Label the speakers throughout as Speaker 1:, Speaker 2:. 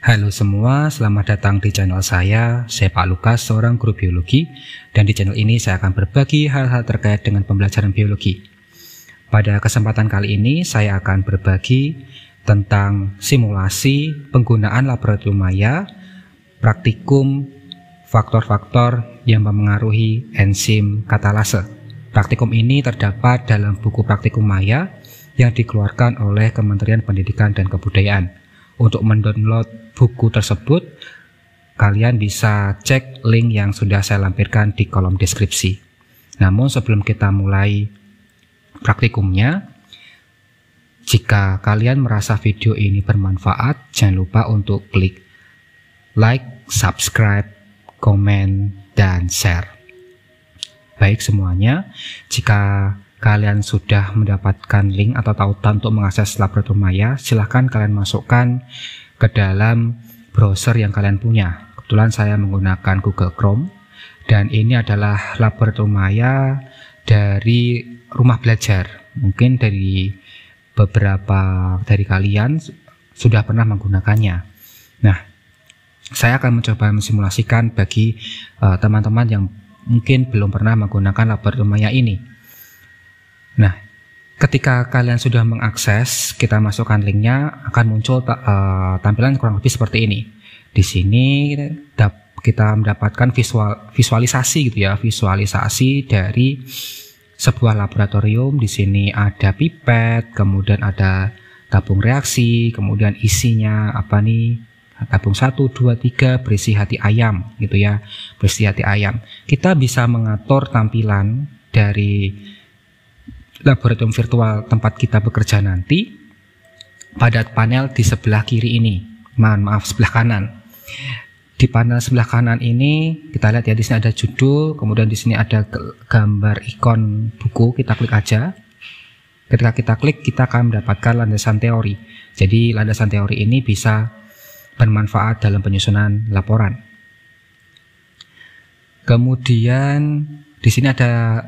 Speaker 1: Halo semua, selamat datang di channel saya Pak Lukas, seorang guru biologi. Dan di channel ini saya akan berbagi hal-hal terkait dengan pembelajaran biologi. Pada kesempatan kali ini saya akan berbagi tentang simulasi penggunaan laboratorium maya, praktikum, faktor-faktor yang memengaruhi enzim katalase. Praktikum ini terdapat dalam buku praktikum maya yang dikeluarkan oleh Kementerian Pendidikan dan Kebudayaan. Untuk mendownload buku tersebut, kalian bisa cek link yang sudah saya lampirkan di kolom deskripsi. Namun sebelum kita mulai praktikumnya, jika kalian merasa video ini bermanfaat, jangan lupa untuk klik like, subscribe, komen, dan share. Baik semuanya, jika kalian sudah mendapatkan link atau tautan untuk mengakses laboratorium maya, silahkan kalian masukkan ke dalam browser yang kalian punya. Kebetulan saya menggunakan Google Chrome, dan ini adalah laboratorium maya dari rumah belajar. Mungkin dari beberapa dari kalian sudah pernah menggunakannya. Nah, saya akan mencoba mensimulasikan bagi teman-teman yang mungkin belum pernah menggunakan laboratorium maya ini. Nah, ketika kalian sudah mengakses, kita masukkan linknya, akan muncul tampilan kurang lebih seperti ini. Di sini kita mendapatkan visualisasi gitu ya, visualisasi dari sebuah laboratorium. Di sini ada pipet, kemudian ada tabung reaksi, kemudian isinya apa nih? Tabung 1, 2, 3 berisi hati ayam gitu ya, berisi hati ayam. Kita bisa mengatur tampilan dari laboratorium virtual tempat kita bekerja nanti pada panel di sebelah kiri ini. Maaf, sebelah kanan. Di panel sebelah kanan ini kita lihat ya, di sini ada judul, kemudian di sini ada gambar ikon buku. Kita klik aja. Ketika kita klik, kita akan mendapatkan landasan teori. Jadi landasan teori ini bisa bermanfaat dalam penyusunan laporan. Kemudian di sini ada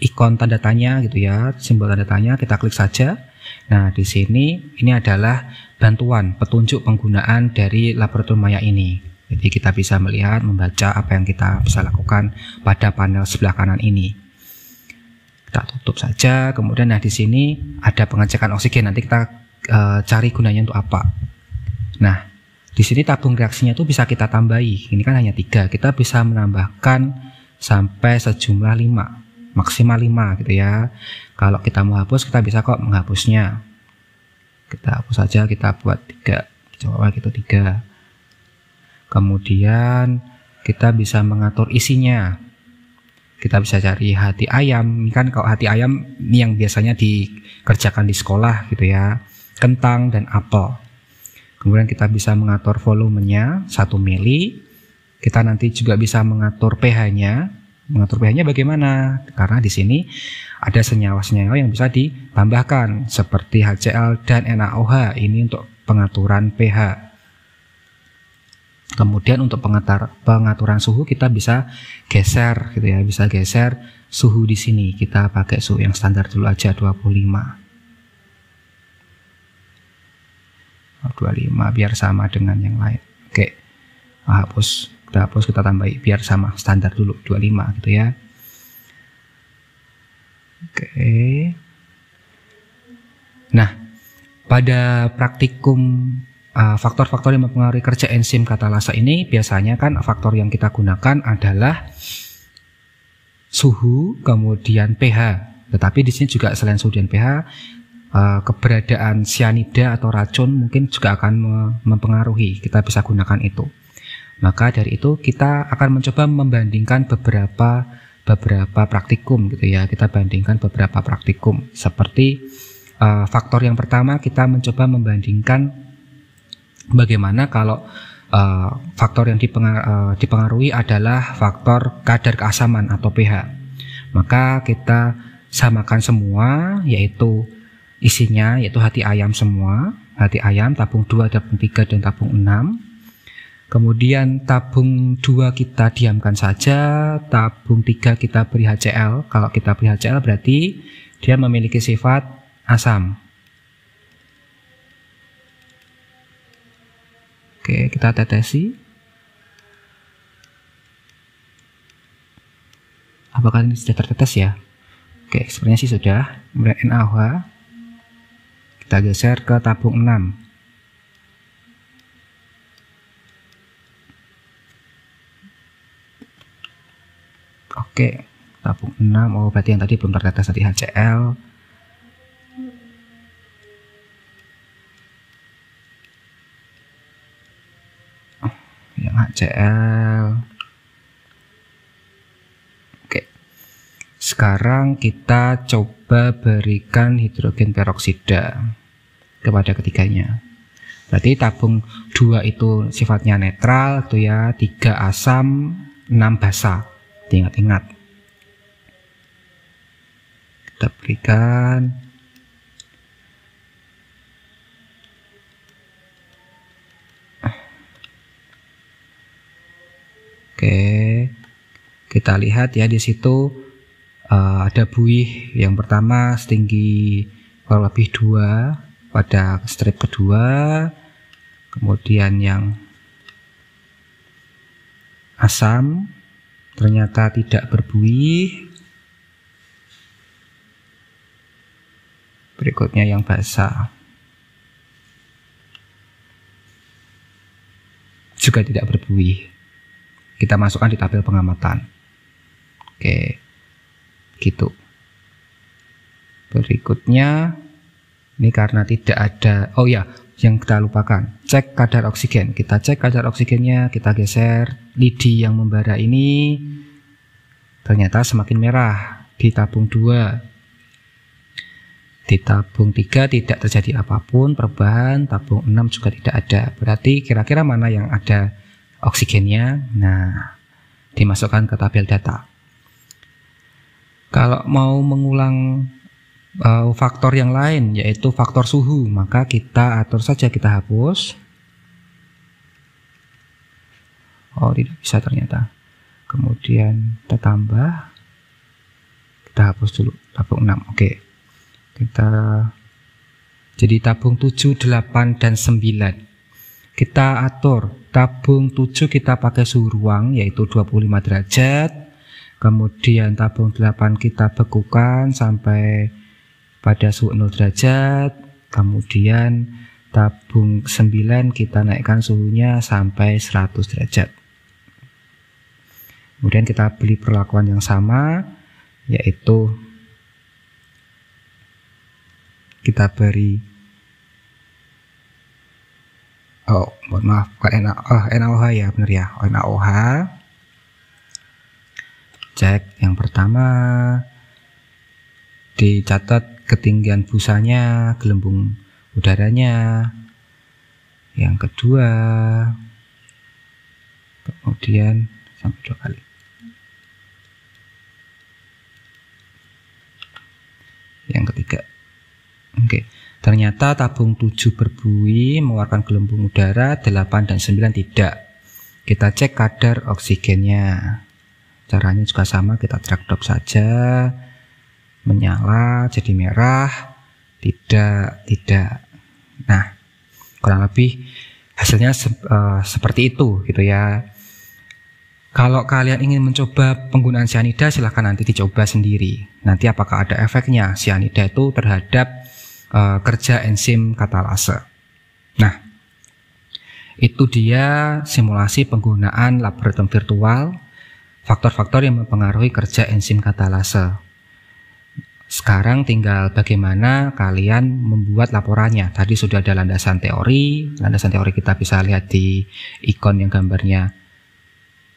Speaker 1: ikon tanda tanya gitu ya, simbol tanda tanya, kita klik saja. Nah, di sini ini adalah bantuan petunjuk penggunaan dari laboratorium maya ini. Jadi kita bisa melihat, membaca apa yang kita bisa lakukan pada panel sebelah kanan ini. Kita tutup saja. Kemudian nah di sini ada pengecekan oksigen. Nanti kita cari gunanya untuk apa. Nah, di sini tabung reaksinya itu bisa kita tambahi. Ini kan hanya 3. Kita bisa menambahkan sampai sejumlah 5. Maksimal 5 gitu ya. Kalau kita mau hapus, kita bisa kok menghapusnya. Kita hapus saja, kita buat 3. Coba gitu 3. Kemudian kita bisa mengatur isinya. Kita bisa cari hati ayam. Ini kan kalau hati ayam ini yang biasanya dikerjakan di sekolah gitu ya. Kentang dan apel. Kemudian kita bisa mengatur volumenya 1 mili. Kita nanti juga bisa mengatur pH-nya. Mengatur pH-nya bagaimana? Karena di sini ada senyawa-senyawa yang bisa ditambahkan seperti HCl dan NaOH. Ini untuk pengaturan pH. Kemudian untuk pengaturan suhu kita bisa geser gitu ya, bisa geser suhu di sini. Kita pakai suhu yang standar dulu aja 25 biar sama dengan yang lain. Oke. Hapus. Kita hapus, kita tambahi biar sama standar dulu 25 gitu ya. Oke. Nah, pada praktikum faktor-faktor yang mempengaruhi kerja enzim katalase ini, biasanya kan faktor yang kita gunakan adalah suhu, kemudian pH. Tetapi di sini juga selain suhu dan pH, keberadaan cyanida atau racun mungkin juga akan mempengaruhi. Kita bisa gunakan itu. Maka dari itu kita akan mencoba membandingkan beberapa praktikum gitu ya. Kita bandingkan beberapa praktikum. Seperti faktor yang pertama, kita mencoba membandingkan bagaimana kalau faktor yang dipengaruhi adalah faktor kadar keasaman atau pH. Maka kita samakan semua, yaitu isinya yaitu hati ayam semua. Hati ayam tabung 2, tabung 3, dan tabung 6. Kemudian tabung 2 kita diamkan saja, tabung 3 kita beri HCl. Kalau kita beri HCl berarti dia memiliki sifat asam. Oke, kita tetesi. Apakah ini sudah tertetes ya? Oke, sebenarnya sih sudah. Kemudian NaOH kita geser ke tabung 6. Oke, tabung 6. Oh, berarti yang tadi belum tertetes tadi HCl. Yang HCl. Oke. Sekarang kita coba berikan hidrogen peroksida kepada ketiganya. Berarti tabung 2 itu sifatnya netral gitu ya, 3 asam, 6 basa. Ingat-ingat. Kita berikan. Oke, kita lihat ya di situ ada buih yang pertama setinggi kurang lebih 2 pada strip kedua, kemudian yang asam ternyata tidak berbuih, berikutnya yang basa juga tidak berbuih. Kita masukkan di tabel pengamatan. Oke, gitu. Berikutnya, ini karena tidak ada, oh ya, yang kita lupakan, cek kadar oksigen. Kita cek kadar oksigennya, kita geser lidi yang membara ini, ternyata semakin merah di tabung 2. Di tabung 3 tidak terjadi apapun perubahan, tabung 6 juga tidak ada. Berarti kira-kira mana yang ada oksigennya? Nah, dimasukkan ke tabel data. Kalau mau mengulang faktor yang lain, yaitu faktor suhu, maka kita atur saja, kita hapus. Oh, tidak bisa ternyata. Kemudian kita tambah, kita hapus dulu tabung 6. Oke, kita jadi tabung 7, 8, dan 9 kita atur. Tabung 7 kita pakai suhu ruang yaitu 25 derajat. Kemudian tabung 8 kita bekukan sampai pada suhu 0 derajat. Kemudian tabung 9 kita naikkan suhunya sampai 100 derajat. Kemudian kita beli perlakuan yang sama, yaitu kita beri, oh mohon maaf, bukan NaOH ya, benar ya, NaOH. Cek yang pertama, dicatat ketinggian busanya, gelembung udaranya. Yang kedua, kemudian sampai 2 kali. Yang ketiga, oke, ternyata tabung 7 berbuih, mengeluarkan gelembung udara, 8 dan 9 tidak. Kita cek kadar oksigennya. Caranya juga sama, kita drag drop saja. Menyala, jadi merah, tidak. Nah, kurang lebih hasilnya seperti itu gitu ya. Kalau kalian ingin mencoba penggunaan sianida, silahkan nanti dicoba sendiri. Nanti apakah ada efeknya sianida itu terhadap kerja enzim katalase. Nah, itu dia simulasi penggunaan laboratorium virtual, faktor-faktor yang mempengaruhi kerja enzim katalase. Sekarang tinggal bagaimana kalian membuat laporannya. Tadi sudah ada landasan teori. Landasan teori kita bisa lihat di ikon yang gambarnya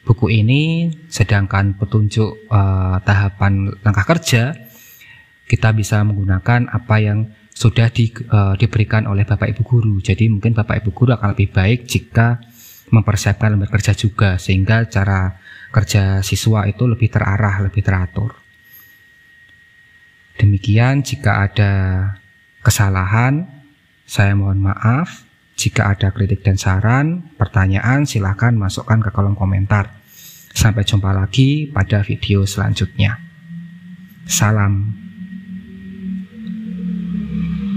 Speaker 1: buku ini. Sedangkan petunjuk tahapan langkah kerja, kita bisa menggunakan apa yang sudah diberikan oleh Bapak Ibu Guru. Jadi mungkin Bapak Ibu Guru akan lebih baik jika mempersiapkan lembar kerja juga, sehingga cara kerja siswa itu lebih terarah, lebih teratur. Demikian, jika ada kesalahan, saya mohon maaf. Jika ada kritik dan saran, pertanyaan, silahkan masukkan ke kolom komentar. Sampai jumpa lagi pada video selanjutnya. Salam.